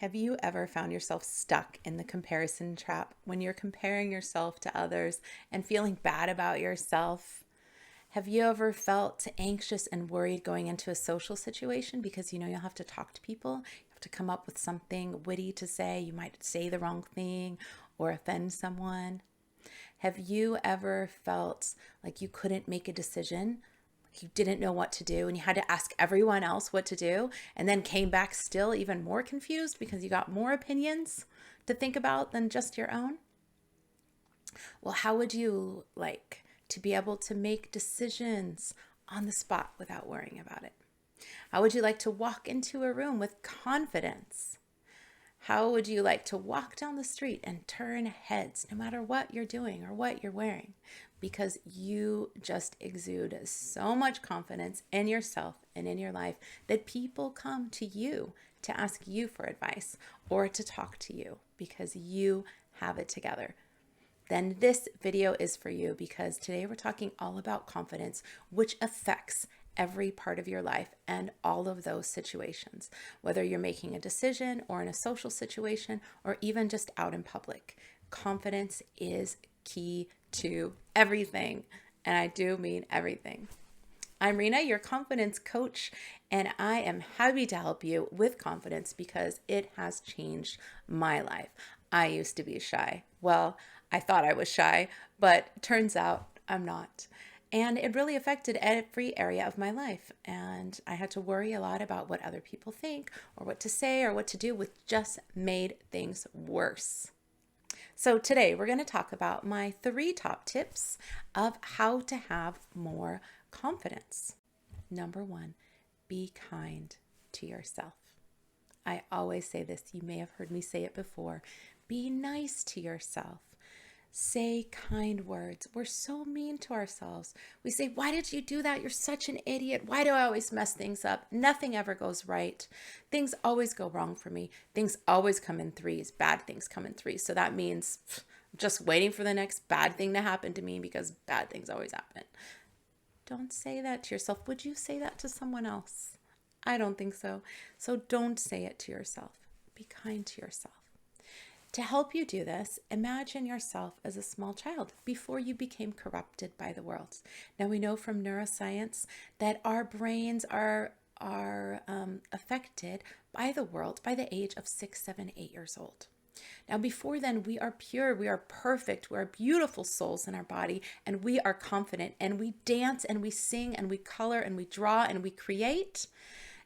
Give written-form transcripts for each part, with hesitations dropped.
Have you ever found yourself stuck in the comparison trap when you're comparing yourself to others and feeling bad about yourself? Have you ever felt anxious and worried going into a social situation because you know you'll have to talk to people? You have to come up with something witty to say. You might say the wrong thing or offend someone. Have you ever felt like you couldn't make a decision? You didn't know what to do and you had to ask everyone else what to do and then came back still even more confused because you got more opinions to think about than just your own? Well, how would you like to be able to make decisions on the spot without worrying about it? How would you like to walk into a room with confidence? How would you like to walk down the street and turn heads no matter what you're doing or what you're wearing? Because you just exude so much confidence in yourself and in your life that people come to you to ask you for advice or to talk to you because you have it together. Then this video is for you because today we're talking all about confidence, which affects every part of your life and all of those situations, whether you're making a decision or in a social situation or even just out in public. Confidence is key to everything, and I do mean everything. I'm Rena, your confidence coach, and I am happy to help you with confidence because it has changed my life. I used to be shy. Well, I thought I was shy, but turns out I'm not. And it really affected every area of my life. And I had to worry a lot about what other people think or what to say or what to do, which just made things worse. So today we're going to talk about my 3 top tips of how to have more confidence. Number 1, be kind to yourself. I always say this. You may have heard me say it before. Be nice to yourself. Say kind words. We're so mean to ourselves. We say, why did you do that? You're such an idiot. Why do I always mess things up? Nothing ever goes right. Things always go wrong for me. Things always come in threes. Bad things come in threes. So that means just waiting for the next bad thing to happen to me because bad things always happen. Don't say that to yourself. Would you say that to someone else? I don't think so. So don't say it to yourself. Be kind to yourself. To help you do this, imagine yourself as a small child before you became corrupted by the world. Now we know from neuroscience that our brains are affected by the world by the age of 6, 7, 8 years old. Now before then, we are pure, we are perfect, we are beautiful souls in our body, and we are confident, and we dance, and we sing, and we color, and we draw, and we create,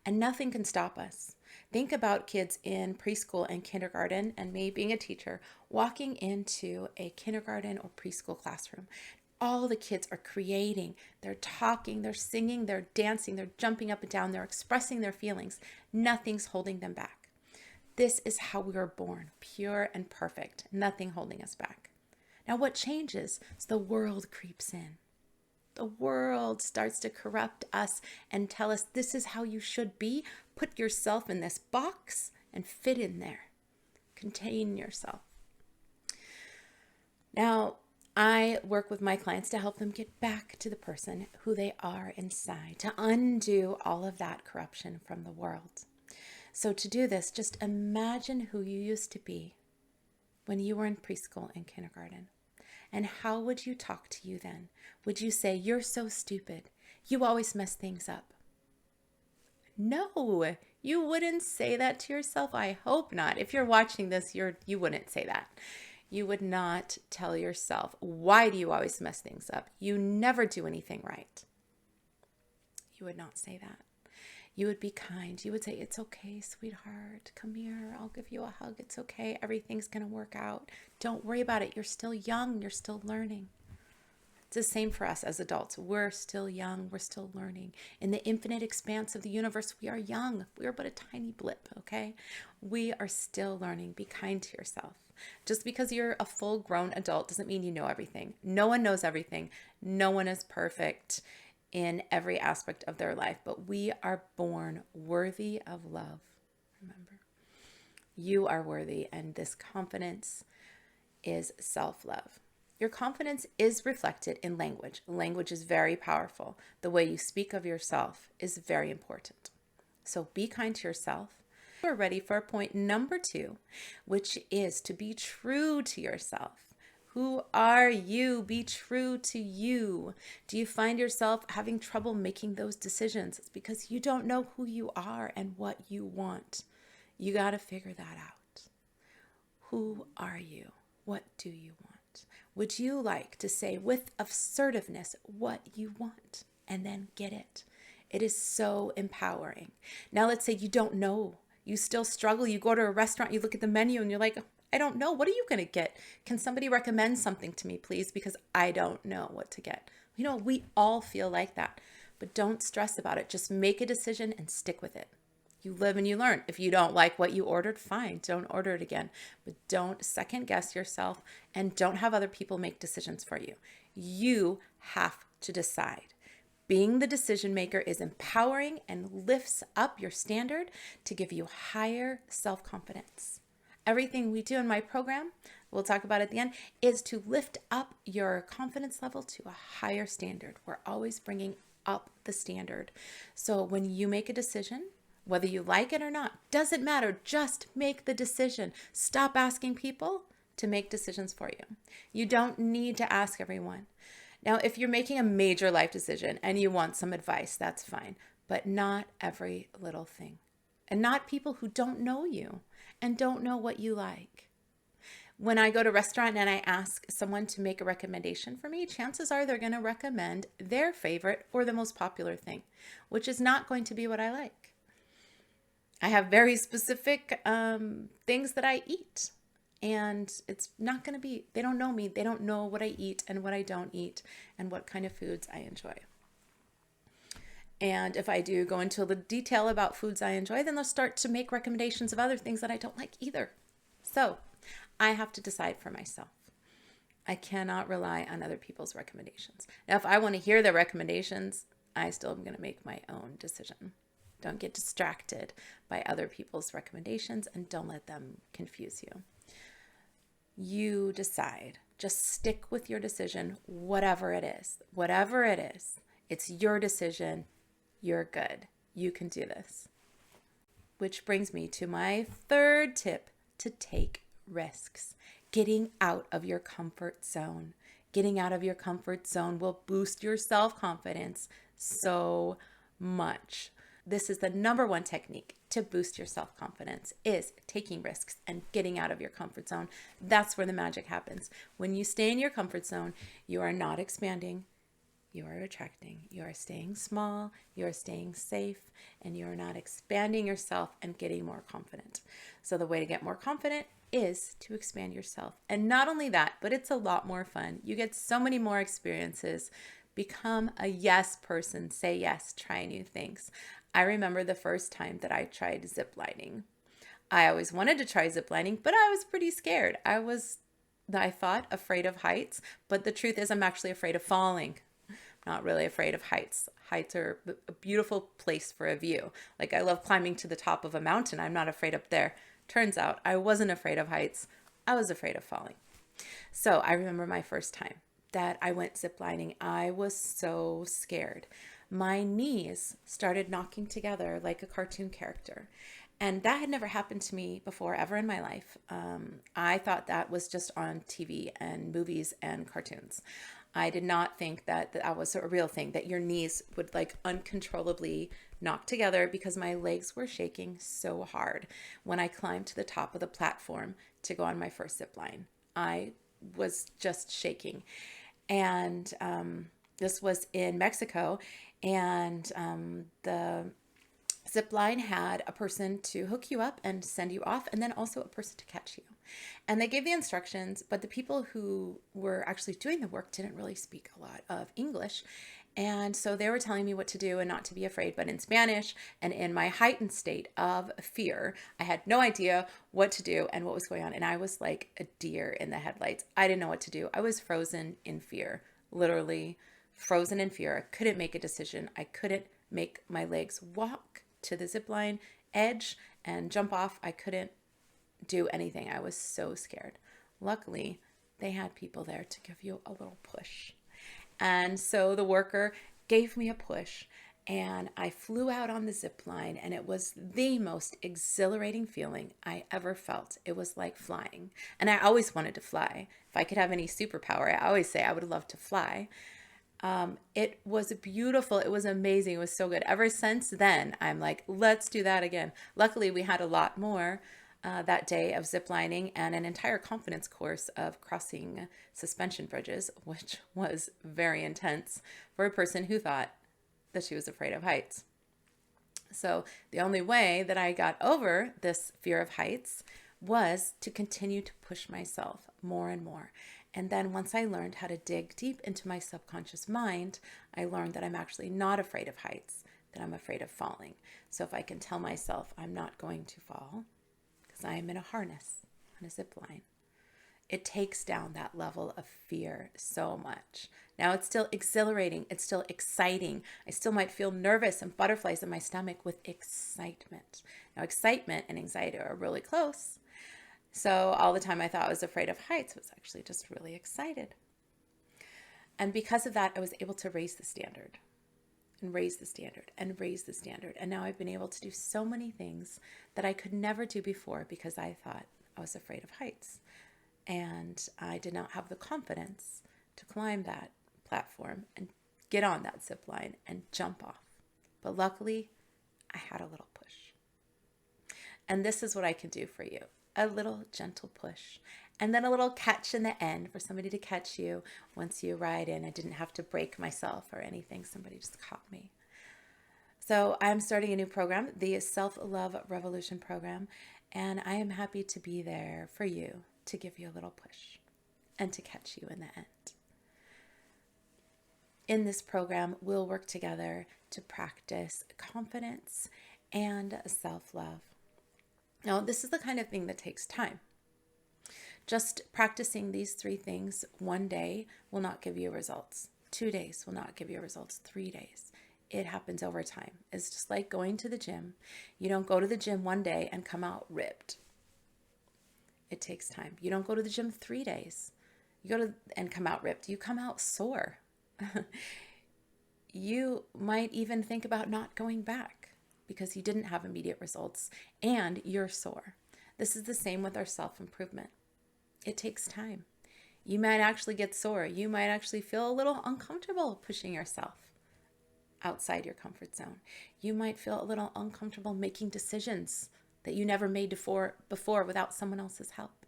and nothing can stop us. Think about kids in preschool and kindergarten, and me being a teacher, walking into a kindergarten or preschool classroom. All the kids are creating, they're talking, they're singing, they're dancing, they're jumping up and down, they're expressing their feelings. Nothing's holding them back. This is how we were born, pure and perfect, nothing holding us back. Now what changes is the world creeps in. The world starts to corrupt us and tell us this is how you should be. Put yourself in this box and fit in there. Contain yourself. Now, I work with my clients to help them get back to the person who they are inside, to undo all of that corruption from the world. So to do this, just imagine who you used to be when you were in preschool and kindergarten. And how would you talk to you then? Would you say, you're so stupid. You always mess things up? No, you wouldn't say that to yourself. I hope not. If you're watching this, you wouldn't say that. You would not tell yourself, why do you always mess things up? You never do anything right. You would not say that. You would be kind. You would say, it's okay, sweetheart. Come here. I'll give you a hug. It's okay. Everything's going to work out. Don't worry about it. You're still young. You're still learning. It's the same for us as adults. We're still young. We're still learning. In the infinite expanse of the universe, we are young. We are but a tiny blip, okay? We are still learning. Be kind to yourself. Just because you're a full-grown adult doesn't mean you know everything. No one knows everything. No one is perfect in every aspect of their life, but we are born worthy of love. Remember, you are worthy, and this confidence is self-love. Your confidence is reflected in language. Language is very powerful. The way you speak of yourself is very important. So be kind to yourself. We're ready for point number 2, which is to be true to yourself. Who are you? Be true to you. Do you find yourself having trouble making those decisions? It's because you don't know who you are and what you want. You got to figure that out. Who are you? What do you want? Would you like to say with assertiveness what you want and then get it? It is so empowering. Now, let's say you don't know. You still struggle. You go to a restaurant, you look at the menu and you're like, I don't know. What are you going to get? Can somebody recommend something to me, please? Because I don't know what to get. You know, we all feel like that, but don't stress about it. Just make a decision and stick with it. You live and you learn. If you don't like what you ordered, fine, don't order it again. But don't second guess yourself and don't have other people make decisions for you. You have to decide. Being the decision maker is empowering and lifts up your standard to give you higher self-confidence. Everything we do in my program, we'll talk about at the end, is to lift up your confidence level to a higher standard. We're always bringing up the standard. So when you make a decision, whether you like it or not, doesn't matter. Just make the decision. Stop asking people to make decisions for you. You don't need to ask everyone. Now, if you're making a major life decision and you want some advice, that's fine, but not every little thing. And not people who don't know you and don't know what you like. When I go to a restaurant and I ask someone to make a recommendation for me, chances are they're going to recommend their favorite or the most popular thing, which is not going to be what I like. I have very specific things that I eat. And it's not going to be, they don't know me. They don't know what I eat and what I don't eat and what kind of foods I enjoy. And if I do go into the detail about foods I enjoy, then they'll start to make recommendations of other things that I don't like either. So I have to decide for myself. I cannot rely on other people's recommendations. Now, if I want to hear their recommendations, I still am going to make my own decision. Don't get distracted by other people's recommendations and don't let them confuse you. You decide. Just stick with your decision, whatever it is. Whatever it is, it's your decision. You're good. You can do this. Which brings me to my third tip, to take risks. Getting out of your comfort zone. Getting out of your comfort zone will boost your self-confidence so much. This is the number one technique to boost your self-confidence, is taking risks and getting out of your comfort zone. That's where the magic happens. When you stay in your comfort zone, you are not expanding, you are attracting, you are staying small, you are staying safe, and you are not expanding yourself and getting more confident. So the way to get more confident is to expand yourself. And not only that, but it's a lot more fun. You get so many more experiences. Become a yes person. Say yes, try new things. I remember the first time that I tried ziplining. I always wanted to try ziplining, but I was pretty scared. I thought, afraid of heights, but the truth is I'm actually afraid of falling. I'm not really afraid of heights. Heights are a beautiful place for a view. Like, I love climbing to the top of a mountain. I'm not afraid up there. Turns out I wasn't afraid of heights. I was afraid of falling. So I remember my first time that I went ziplining. I was so scared. My knees started knocking together like a cartoon character. And that had never happened to me before, ever in my life. I thought that was just on TV and movies and cartoons. I did not think that that was a real thing, that your knees would like uncontrollably knock together, because my legs were shaking so hard when I climbed to the top of the platform to go on my first zip line. I was just shaking. And this was in Mexico. And the zip line had a person to hook you up and send you off, and then also a person to catch you. And they gave the instructions, but the people who were actually doing the work didn't really speak a lot of English. And so they were telling me what to do and not to be afraid, but in Spanish. And in my heightened state of fear, I had no idea what to do and what was going on. And I was like a deer in the headlights. I didn't know what to do. I was frozen in fear, literally frozen in fear. I couldn't make a decision. I couldn't make my legs walk to the zip line edge and jump off. I couldn't do anything. I was so scared. Luckily, they had people there to give you a little push. And so the worker gave me a push, And I flew out on the zip line, and it was the most exhilarating feeling I ever felt. It was like flying. And I always wanted to fly. If I could have any superpower, I always say I would love to fly. It was beautiful. It was amazing. It was so good. Ever since then, I'm like, let's do that again. Luckily, we had a lot more that day of ziplining and an entire confidence course of crossing suspension bridges, which was very intense for a person who thought that she was afraid of heights. So the only way that I got over this fear of heights was to continue to push myself more and more. And then once I learned how to dig deep into my subconscious mind, I learned that I'm actually not afraid of heights, that I'm afraid of falling. So if I can tell myself I'm not going to fall because I am in a harness on a zip line, it takes down that level of fear so much. Now it's still exhilarating. It's still exciting. I still might feel nervous and butterflies in my stomach with excitement. Now excitement and anxiety are really close. So all the time I thought I was afraid of heights, I was actually just really excited. And because of that, I was able to raise the standard and raise the standard and raise the standard. And now I've been able to do so many things that I could never do before because I thought I was afraid of heights. And I did not have the confidence to climb that platform and get on that zip line and jump off. But luckily, I had a little push. And this is what I can do for you. A little gentle push. And then a little catch in the end for somebody to catch you once you ride in. I didn't have to break myself or anything. Somebody just caught me. So I'm starting a new program, the Self-Love Revolution program. And I am happy to be there for you, to give you a little push and to catch you in the end. In this program, we'll work together to practice confidence and self-love. Now, this is the kind of thing that takes time. Just practicing these 3 things one day will not give you results. 2 days will not give you results. 3 days. It happens over time. It's just like going to the gym. You don't go to the gym one day and come out ripped. It takes time. You don't go to the gym 3 days. You go to and come out ripped. You come out sore. You might even think about not going back because you didn't have immediate results and you're sore. This is the same with our self-improvement. It takes time. You might actually get sore. You might actually feel a little uncomfortable pushing yourself outside your comfort zone. You might feel a little uncomfortable making decisions that you never made before without someone else's help.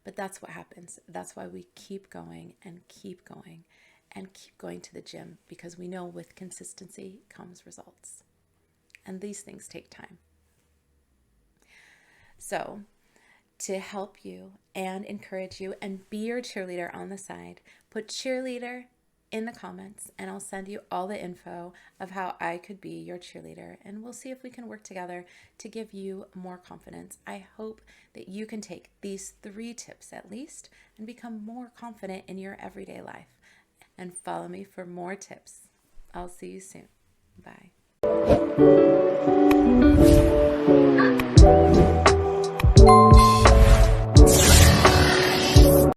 But that's what happens. That's why we keep going and keep going and keep going to the gym, because we know with consistency comes results. And these things take time. So to help you and encourage you and be your cheerleader on the side, put cheerleader in the comments and I'll send you all the info of how I could be your cheerleader, and we'll see if we can work together to give you more confidence. I hope that you can take these 3 tips at least and become more confident in your everyday life. And follow me for more tips. I'll see you soon. Bye.